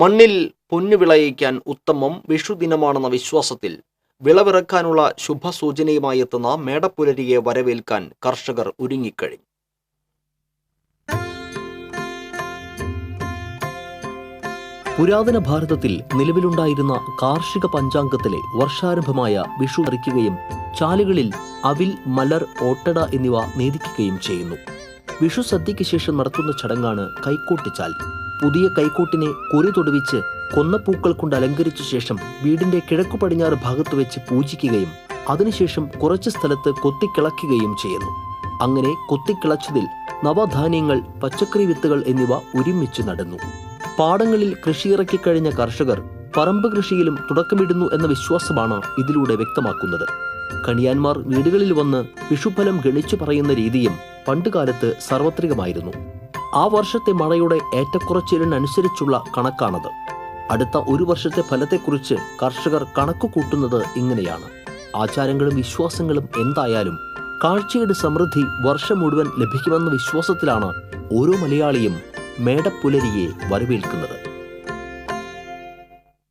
മണ്ണിൽ പൊന്നു വിളയിക്കാൻ ഉത്തമം വിഷുദിനമാണെന്ന വിശ്വാസത്തിൽ വിളവിറക്കാനുള്ള ശുഭസൂചനയുമായി എത്തുന്ന മേടപ്പുലരിയെ വരവേൽക്കാൻ കർഷകർ ഒരുങ്ങിക്കഴിഞ്ഞു. പുരാതന ഭാരതത്തിൽ നിലവിലുണ്ടായിരുന്ന കാർഷിക പഞ്ചാംഗത്തിലെ വർഷാരംഭമായ വിഷു അറിയിക്കുകയും ചാലുകളിൽ അവിൽ, മലർ, ഓട്ടട എന്നിവ നേദിക്കുകയും ചെയ്യുന്നു. വിഷു സദ്യയ്ക്ക് ശേഷം നടത്തുന്ന ചടങ്ങാണ് കൈക്കോട്ടിച്ചാൽ. പുതിയ കൈക്കോട്ടിനെ കുറി തൊടുവിച്ച് കൊന്നപ്പൂക്കൾ കൊണ്ട് അലങ്കരിച്ച ശേഷം വീടിന്റെ കിഴക്കു പടിഞ്ഞാറ് ഭാഗത്ത് വെച്ച് പൂജിക്കുകയും അതിനുശേഷം കുറച്ച് സ്ഥലത്ത് കൊത്തിക്കിളക്കുകയും ചെയ്യുന്നു. അങ്ങനെ കൊത്തിക്കിളച്ചതിൽ നവധാന്യങ്ങൾ, പച്ചക്കറി വിത്തുകൾ എന്നിവ ഒരുമിച്ച് നടുന്നു. പാടങ്ങളിൽ കൃഷിയിറക്കിക്കഴിഞ്ഞ കർഷകർ പറമ്പ് കൃഷിയിലും തുടക്കമിടുന്നു എന്ന വിശ്വാസമാണ് ഇതിലൂടെ വ്യക്തമാക്കുന്നത്. കണിയാന്മാർ വീടുകളിൽ വന്ന് വിഷുഫലം ഗണിച്ചു പറയുന്ന രീതിയും പണ്ടുകാലത്ത് സാർവത്രികമായിരുന്നു. ആ വർഷത്തെ മഴയുടെ ഏറ്റക്കുറച്ചിലിനനുസരിച്ചുള്ള കണക്കാണത്. അടുത്ത ഒരു വർഷത്തെ ഫലത്തെക്കുറിച്ച് കർഷകർ കണക്കു കൂട്ടുന്നത് ഇങ്ങനെയാണ്. ആചാരങ്ങളും വിശ്വാസങ്ങളും എന്തായാലും കാഴ്ചയുടെ സമൃദ്ധി വർഷം മുഴുവൻ ലഭിക്കുമെന്ന വിശ്വാസത്തിലാണ് ഓരോ മലയാളിയും മേടപ്പുലരിയെ വരവേൽക്കുന്നത്.